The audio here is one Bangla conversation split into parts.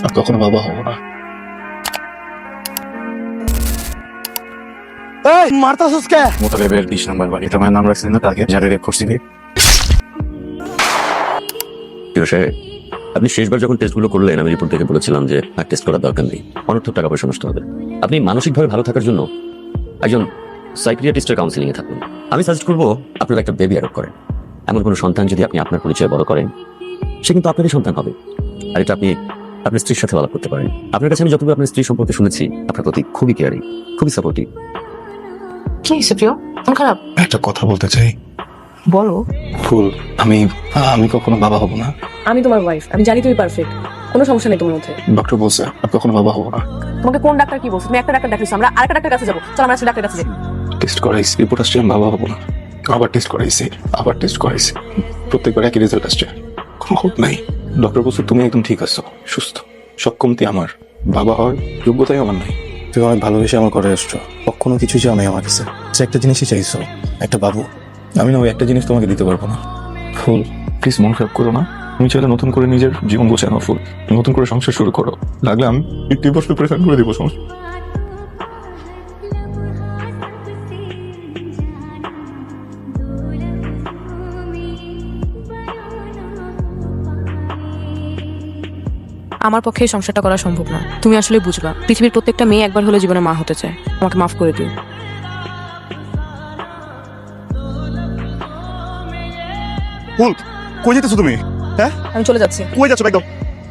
আর কখনো বাবা হবো না। এই মারতাছস কে? মোতালেবের 20 নম্বর বাড়ি তোমার নাম রাখছেন না, তাকে যারা রেপ করছিলি। আপনি শেষবার যখন টেস্টগুলো করলেন আমি রিপোর্ট দেখে বলেছিলাম যে আর টেস্ট করার দরকার নেই, অনর্থক টাকা পয়সা নষ্ট হবে। আপনি মানসিকভাবে ভালো থাকার জন্য একজন সাইকিয়াট্রিস্টের কাউন্সিলিং এ থাকুন। আমি সাজেস্ট করবো আপনার একটা বেবি অ্যাডপ্ট করেন। এমন কোনো সন্তান যদি আপনি আপনার পরিচয়ে বড় করেন, সে কিন্তু আপনারই সন্তান হবে। আর এটা আপনি আপনার স্ত্রীর সাথে আলাপ করতে পারেন। আপনার কাছে আমি যতটুকু আপনার স্ত্রী সম্পর্কে শুনেছি, আপনার প্রতি খুবই কেয়ারিং, খুবই সাপোর্টিভ। কি হয়েছে প্রিয়? মন খারাপ? একটা কথা বলতে চাই। বলো। ফুল, আমি কখনো বাবা হব না। আমি তোমার ওয়াইফ, আমি জানি তুমি পারফেক্ট, কোনো সমস্যা নেই তোমার মধ্যে। ডক্টর বলছে আর কখনো বাবা হব না। তোমাকে কোন ডাক্তার কি বলছে? তুমি একটা ডাক্তার দেখাইছো, আমরা আরেকটা ডাক্তার কাছে যাবো। চলো আমরা ডাক্তার কাছে যাই। টেস্ট করাইছি, রিপোর্ট আসছে আমি বাবা হব না। আবার টেস্ট করাইছি, প্রত্যেকবার একই রেজাল্ট আসছে, কোনো হোপ নাই। ডক্টর বলছে তুমি একদম ঠিক আছো, সুস্থ, সক্ষমতি আমার, বাবা হওয়ার যোগ্যতাই আমার নাই। তুমি অনেক ভালোবেসে আমার ঘরে আসছো, কখনো কিছুই চাও নাই আমার কাছে, যে একটা জিনিসই চাইছো, একটা বাবু। আমি না ওই একটা জিনিস তোমাকে দিতে পারবো না। ফুল প্লিজ মন খারাপ করো না। তুমি চাইলে নতুন করে নিজের জীবন গোছানো, ফুল নতুন করে সংসার শুরু করো। লাগলে আমি ডিভোর্স পেপারে সাইন করে দিব, সমস্যা। আমার পক্ষে এই সংসারটা করা সম্ভব না। তুমি আসলে বুঝবা, পৃথিবীর প্রত্যেকটা মেয়ে একবার হলে জীবনে মা হতে চায়। আমাকে মাফ করে দিও। ফুল, কই যেতেছো তুমি? হ্যাঁ, আমি চলে যাচ্ছি। কই যাচ্ছো? একদম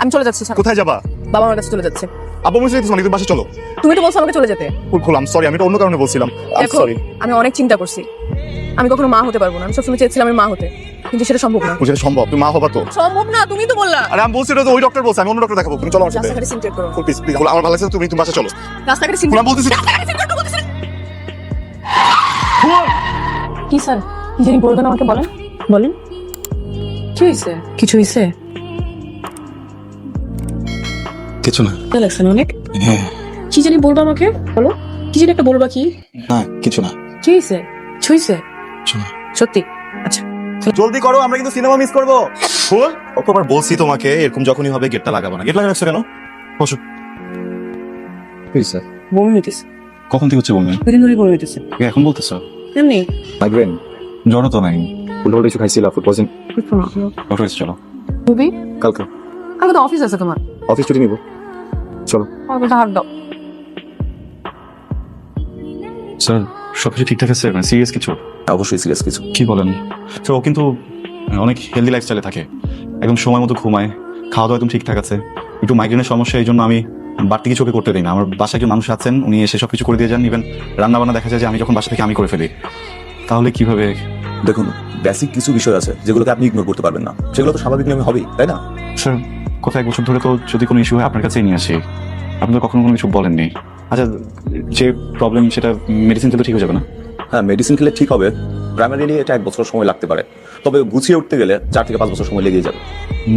আমি চলে যাচ্ছি। কোথায় যাবা? বাবা আমার কাছে চলে যাচ্ছে। আব্বু মনে যেতেছো, তুমি বাসে চলো। তুমি তো বলছো আমাকে চলে যেতে। ফুল ফুল, আম সরি, আমি তো অন্য কারণে বলছিলাম। আই দেখো, সরি। আমি অনেক চিন্তা করছি, আমি কখনো মা হতে পারবো না। আমি সবসময় চেয়েছিলাম আমি মা হতে, কিন্তু সেটা সম্ভব না। বুঝে সম্ভব, তুমি মা হবা তো? সম্ভব না, তুমি তো বললা। আরে আমি বলছি তো, ওই ডক্টর বলছে, আমি অন্য ডক্টর দেখাবো। তুমি চলো আমার সাথে। রাস্তাঘাটে সিনটেট করো। ফুল প্লিজ প্লিজ, আমার ভালো লাগছে, তুমি বাসে চলো। রাস্তাঘাটে ফুল সিনটেট আমি বলতেছি। কি স্যার, কি জানি বলবেন আমাকে, বলেন বলেন। কি হয়েছে? কিছু হয়েছে? কিছু না। লাগছেন অনেক। হ্যাঁ। কি জানি বলবা আমাকে, বলো। কি জানি একটা বলবা। কি? না কিছু না। কি হয়েছে? ছুঁইছে? কিছু না। সত্যি? আচ্ছা জলদি করো, আমরা কিন্তু সিনেমা মিস করবো। ফুল, কতবার বলছি তোমাকে এরকম যখনই হবে গেটটা লাগাবো না। গেট লাগা রাখছো কেন? বসো। স্যার বমি হইতেছে। কখন থেকে হচ্ছে বলবেন? দুদিন ধরে বমি হইতেছে। এখন বলতেছো? এমনি মাইগ্রেন, জ্বর তো নাই, উল্টো কিছু খাইছিলা, ফুড পয়জন। ডক্টর কাছে চলো। মুভি? কালকে কালকে তো অফিস আছে তোমার। অফিস ছুটি নিব, চলো। আমাকে হাত দাও। স্যার সবকিছু ঠিকঠাক আছে, মানে সিরিয়াস কিছু? অবশ্যই সিরিয়াস কিছু। কি বলেন? স্যার ও কিন্তু অনেক হেলদি লাইফস্টাইলে থাকে, একদম সময় মতো ঘুমায়, খাওয়া দাওয়া একদম ঠিকঠাক আছে। একটু মাইগ্রেনের সমস্যা, এই জন্য আমি বাড়তি কিছু ওকে করতে দিই না। আমার বাসায় একজন মানুষ আছেন, উনি এসে সব কিছু করে দিয়ে যান। ইভেন রান্না বান্না দেখা যায় যে আমি যখন বাসা থেকে আমি করে ফেলি। তাহলে কিভাবে? দেখুন, বেসিক কিছু বিষয় আছে যেগুলোকে আপনি ইগনোর করতে পারবেন না, সেগুলো তো স্বাভাবিক নিয়মে হবেই, তাই না? স্যার কোথায় 1 বছর ধরে তো যদি কোনো ইস্যু হয় আপনার কাছেই নিয়ে আসি, আপনি তো কখনো কোনো কিছু বলেননি। আচ্ছা, যে প্রবলেম সেটা মেডিসিন খেলে ঠিক হয়ে যাবে না? হ্যাঁ, মেডিসিন খেলে ঠিক হবে। প্রাইমারিলি এটা 1 বছর সময় লাগতে পারে, তবে গুছিয়ে উঠতে গেলে 4 থেকে 5 বছর সময় লেগে যাবে।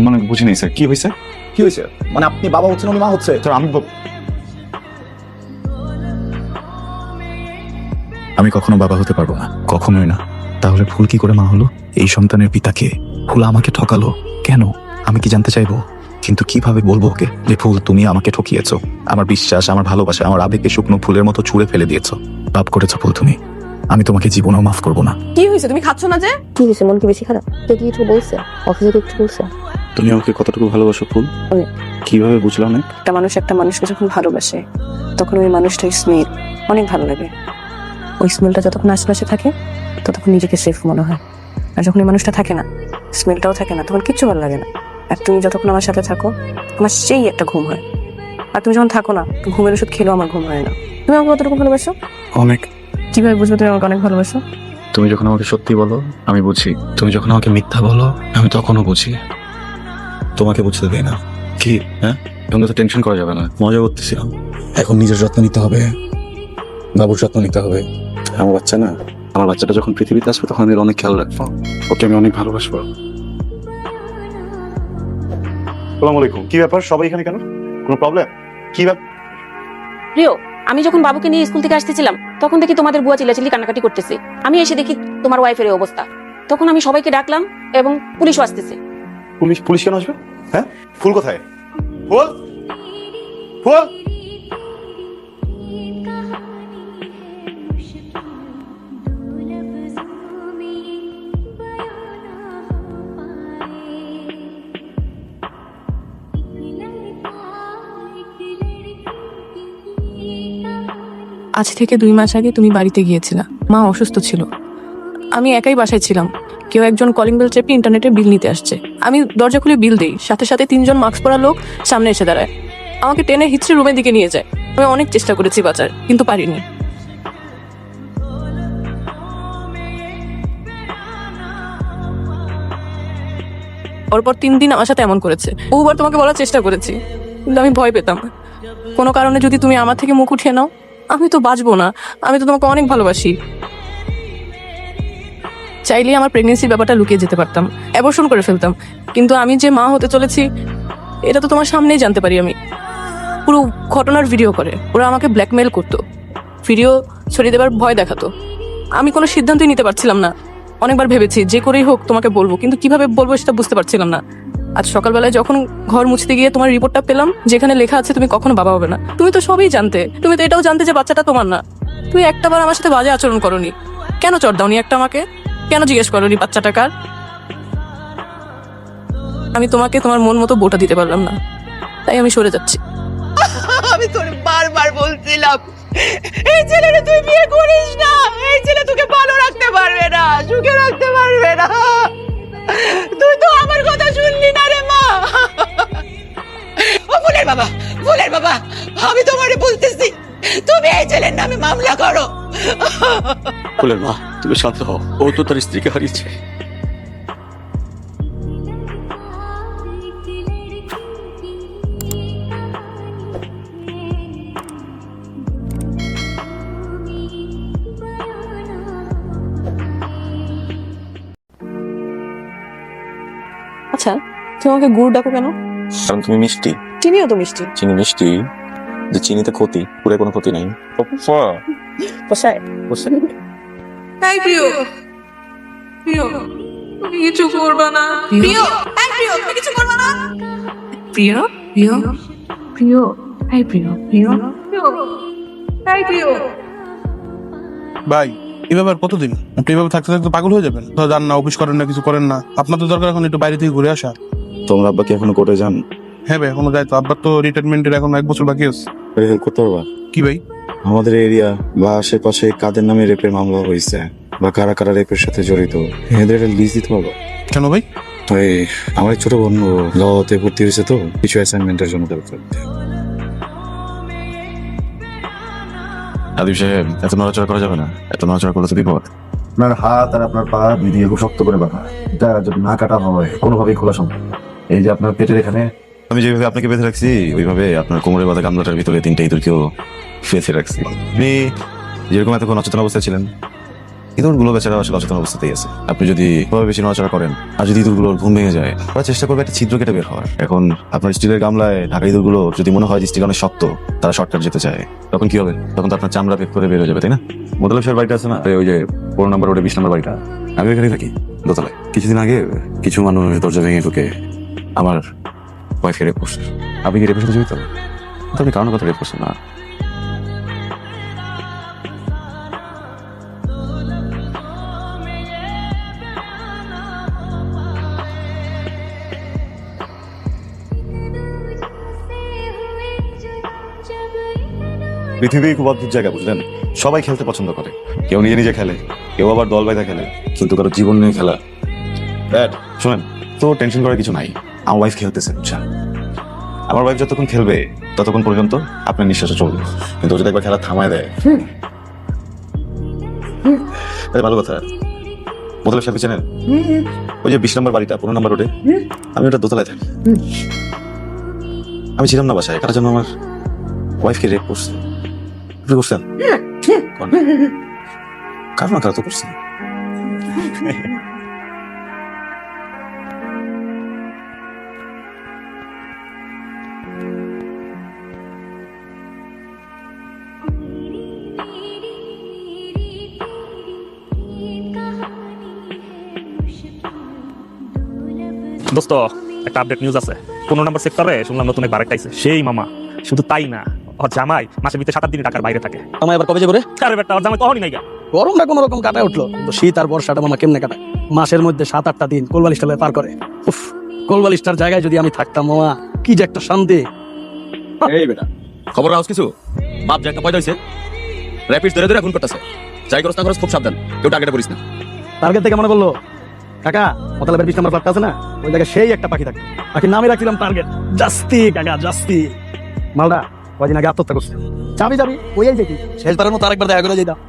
মানে বুঝিনি স্যার, কি হয়েছে? কি হয়েছে মানে? আপনি বাবা হচ্ছেন, উনি মা হচ্ছে। স্যার আমি কখনো বাবা হতে পারবো না, কখনোই না। তাহলে ফুল কি করে মা হলো? এই সন্তানের পিতাকে ফুল আমাকে ঠকালো কেন? আমি কি জানতে চাইবো, কিন্তু কিভাবে বলবো ওকে যে ফুল তুমি আমাকে ঠকিয়েছো, আমার বিশ্বাস, আমার ভালোবাসা, আমার আবেগকে শুকনো ফুলের মতো ছুঁড়ে ফেলে দিয়েছো। পাপ করেছো ফুল তুমি, আমি তোমাকে জীবনেও মাফ করবো না। কি হয়েছে? তুমি খাচ্ছ না যে? কি হয়েছে? মন কি বেশি খারাপ? কে কি কিছু বলছে? অফিসে কিছু বলছে? তুমি আমাকে কতটুকু ভালোবাসো ফুল? অনেক। কিভাবে বুঝলাম না? একটা মানুষকে যখন ভালোবাসে তখন ওই মানুষটার স্মেল অনেক ভালো লাগে। ওই স্মেলটা যতক্ষণ আশেপাশে থাকে ততক্ষণ নিজেকে সেফ মনে হয়, আর যখন ওই মানুষটা থাকে না, স্মেলটাও থাকে না, তখন কিচ্ছু ভালো লাগে না। আর তুমি যতক্ষণ আমার সাথে থাকো আমার সেই একটা ঘুম হয়, আর তুমি যখন থাকো না, ঘুমের ওষুধ খেলেও আমার ঘুম হয় না। তুমি আমাকে কতটুকু ভালোবাসো? অনেক। কিভাবে বুঝবে তুমি আমাকে অনেক ভালোবাসো? তুমি যখন আমাকে সত্যি বলো আমি বুঝি, তুমি যখন আমাকে মিথ্যা বলো আমি তখনও বুঝি। তোমাকে বুঝতে দেই না। কি হ্যাঁ, এখন তো টেনশন করা যাবে না, মজা করতেছিলাম। এখন নিজের যত্ন নিতে হবে, বাবুর যত্ন নিতে হবে। আমার বাচ্চা না, আমার বাচ্চাটা যখন পৃথিবীতে আসবে তখন আমি অনেক খেয়াল রাখবো, ওকে আমি অনেক ভালোবাসবো। আসসালামু আলাইকুম। কি ব্যাপার, সবাই এখানে কেন? কোনো প্রবলেম? কি ব্যাপার? প্রিয়, আমি যখন বাবুকে নিয়ে স্কুল থেকে আসতেছিলাম তখন দেখি তোমাদের বুয়া চিল্লাচিল্লি কান্নাকাটি করতেছে। আমি এসে দেখি তোমার ওয়াইফের এই অবস্থা। তখন আমি সবাইকে ডাকলাম এবং পুলিশও আসতেছে। পুলিশ কেন আসবে? হ্যাঁ, ফুল কোথায়? ফুল, খোল। আজ থেকে 2 মাস আগে তুমি বাড়িতে গিয়েছিলা, মা অসুস্থ ছিল, আমি একাই বাসায় ছিলাম। কেউ একজন কলিং বেল চেপে ইন্টারনেটে বিল নিতে আসছে। আমি দরজা খুলে বিল দিই, সাথে সাথে 3 জন মাস্ক পরা লোক সামনে এসে দাঁড়ায়, আমাকে টেনে হিচড়ে রুমের দিকে নিয়ে যায়। আমি অনেক চেষ্টা করেছি বাঁচার, কিন্তু পারিনি। পরপর 3 দিন আমার সাথে এমন করেছে। বহুবার তোমাকে বলার চেষ্টা করেছি, কিন্তু আমি ভয় পেতাম কোনো কারণে যদি তুমি আমার থেকে মুখ উঠিয়ে নাও, আমি তো বাঁচবো না। আমি তো তোমাকে অনেক ভালোবাসি। চাইলেই আমার প্রেগনেন্সির ব্যাপারটা লুকিয়ে যেতে পারতাম, অ্যাবর্শন করে ফেলতাম, কিন্তু আমি যে মা হতে চলেছি এটা তো তোমার সামনেই জানতে পারি। আমি পুরো ঘটনার ভিডিও করে ওরা আমাকে ব্ল্যাকমেল করতো, ভিডিও ছড়িয়ে দেবার ভয় দেখাতো। আমি কোনো সিদ্ধান্তই নিতে পারছিলাম না। অনেকবার ভেবেছি যে করেই হোক তোমাকে বলবো, কিন্তু কিভাবে বলবো সেটা বুঝতে পারছিলাম না। আজ সকালবেলায় যখন ঘর মুছতে গিয়ে তোমার রিপোর্টটা পেলাম, যেখানে লেখা আছে তুমি কখনো বাবা হবে না, তুমি তো সবই জানতে। তুমি তো এটাও জানতে যে বাচ্চাটা তোমার না। তুমি একটাবার আমার সাথে বাজে আচরণ করোনি, কেন চড় দাওনি একটা আমাকে? কেন জিজ্ঞেস করোনি বাচ্চাটা কার? আমি তোমাকে তোমার মন মতো বউটা দিতে পারলাম না, তাই আমি সরে যাচ্ছি। আমি তোর বারবার বলছিলাম এই ছেলেরে তুই বিয়ে করিস না, এই ছেলে তোকে ভালো রাখতে পারবে না, সুখে রাখতে পারবে না। তুই তো আমার কথা শুনলি না রে মা। ও ফুলের বাবা, ফুলের বাবা, আমি তোমারে বলতেছি তুমি এই ছেলের নামে মামলা করো। ফুলের মা, তুমি শান্ত হও, ও তো তার স্ত্রীকে হারিয়েছে। আচ্ছা, তুমি আমাকে গুড় ডাকো কেন? কারণ তুমি মিষ্টি। চিনিও তো মিষ্টি। চিনি মিষ্টি, যে চিনিতে ক্ষতি, পুরে কোনো ক্ষতি নাই। বসায় তাই প্রিয়, প্রিয় তুমি কিছু করবা না। প্রিয়, এই প্রিয় তুমি কিছু করবা না। প্রিয়, প্রিয়, প্রিয়, এই প্রিয়, প্রিয়, এই প্রিয়। ভাই এই ব্যাপার কতদিন? আপনি এভাবে থাকতে থাকতে পাগল হয়ে যাবেন। তো যান না, অফিস করেন না, কিছু করেন না। আপনার তো দরকার এখন একটু বাইরে থেকে ঘুরে আসা। তোমরা আব্বা কি এখনো কোর্টে যান? হ্যাঁ ভাই, এখনো যাই তো। আব্বার তো রিটায়ারমেন্টের এখন 1 বছর বাকি আছে। হেল্প করতে পারবা? কি ভাই? আমাদের এরিয়া বা আশেপাশে কাদের নামে রেপের মামলা হয়েছে বা কারা কারা রেপের সাথে জড়িত, এদের একটা লিস্ট দিতে পারবো? কেন ভাই? ওই আমার এক ছোট বোন লতে ভর্তি হয়েছে, তো কিছু অ্যাসাইনমেন্টের জন্য দরকার। আদিব সাহেব, এত নড়াচড়া করা যাবে না। এত নড়াচড়া করলে তো বিপদ। আপনার হাত আর আপনার পা দিয়ে খুব শক্ত করে বাঁধা, এটা যদি না কাটা হয় কোনোভাবেই খোলা সম্ভব। এই যে আপনার পেটের এখানে আমি যেভাবে আপনাকে বেঁধে রাখছি, ওইভাবে আপনার কোমরের বাঁধা গামলাটার ভিতরে 3টা ইঁদুরকেও ফেঁসে রাখছি। আপনি যেরকম এতক্ষণ অচেতন অবস্থায় ছিলেন, ইঁদুরগুলো বেচারা আসলে অচেতন অবস্থাতেই আছে। আপনি যদি বেশি নড়াচড়া করেন আর যদি ইঁদুরগুলোর ঘুম ভেঙে যায়, ওরা চেষ্টা করবে একটা ছিদ্র কেটে বের হওয়ার। এখন আপনার স্টিলের গামলায় ঢাকা ইঁদুরগুলো যদি মনে হয় যে স্টিল অনেক শক্ত, তারা শর্টকাট যেতে চায়, তখন কি হবে? তখন তো আপনার চামড়া ভেদ করে বের হয়ে যাবে, তাই না? মোতালেব সাহেবের বাড়িটা আছে না, ওই যে 4 নম্বর রোডে 20 নম্বর বাড়িটা, আমি এখানে থাকি দোতলায়। কিছুদিন আগে কিছু মানুষ দরজা ভেঙে ঢুকে আমার ওয়াইফকে রেপ করছে। আপনি কি রেপের সাথে জড়িত? তো আপনি কারণ কথা রেপ করছেন না। পৃথিবী খুব অদ্ভুত জায়গা, বুঝলেন? সবাই খেলতে পছন্দ করে, কেউ নিজে নিজে খেলে, কেউ আবার দল বাইদা খেলে, কিন্তু কারো জীবন নিয়ে খেলা ব্যাড। শোনেন, তো টেনশন করার কিছু নাই। আমার ওয়াইফ খেলতেছে, বুঝছেন? আমার ওয়াইফ যতক্ষণ খেলবে ততক্ষণ পর্যন্ত আপনার নিঃশ্বাসে চলবে, কিন্তু ও যদি একবার খেলা থামায় দেয়, ভালো কথা। মোতালেব সাহেব চেনেন? ওই যে 20 নম্বর বাড়িটা 15 নম্বর রোডে, আমি ওটা দোতলায় থাকি। আমি ছিলাম না বাসায়, কার জন্য আমার ওয়াইফকে রেপ করছে। আপনি করছেন? কারো না কারো তো করছেন। দোস্ত, একটা আপডেট নিউজ আছে। 15 নম্বর সেক্টরে শুনলাম নতুন এক বারেক আইছে। সেই মামা শুধু তাই না, ওর জামাই মাসের ভিতরে 7-8 দিন টাকার বাইরে থাকে। আমার এবার কবে যে করে আরে বেটা, ওর জামাই তখনই নাই গা। গরমটা কোনো রকম কাটায় উঠলো, তো শীত আর বর্ষাটা মামা কেমনে কাটায়? মাসের মধ্যে 7-8টা দিন কোলবালিশটা লয়ে পার করে। উফ, কোলবালিশটার জায়গায় যদি আমি থাকতাম মামা, কি যে একটা শান্তি। এই বেটা, খবর রাখছ কিছু? বাপ যে একটা পয়দা হইছে, র‍্যাপিড ধরে ধরে খুন করতেছে। যাই করছ না করছ খুব সাবধান, কেউ টার্গেটে পড়িস না। টার্গেট থেকে মনে বললো কাকা মতলবের 20 নম্বর প্লাটটা আছে না, ওই জায়গায় সেই একটা পাখি থাকে। পাখির নামই রাখছিলাম টার্গেট। জাস্তি কাকা, জাস্তি। মালদা কদিন আগে আত্মহত্যা করছে। যাবি ওই যেতি শেষ বারের মতো আরেকবার দেখা করে যেতাম।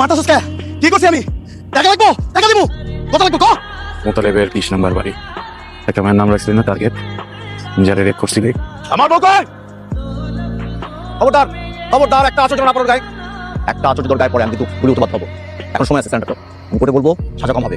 মাথা সুস্কা কি করছি আমি? টাকা লাগবো, টাকা দিব, কত লাগবো ক? মোতালেবের 20 নম্বর বাড়ি। একটা মায়ের নাম রাখছিলেন না টার্গেট, যারা রেপ করছিলি। আমার বউ কই? খবরদার একটা আচরণ আপনার গায়ে, একটা আচরণ গায়ে পড়ে আমি কিন্তু গুলি উৎপাত হবো। এখন সময় আছে, সেন্টার করে বলবো সাজা কম হবে।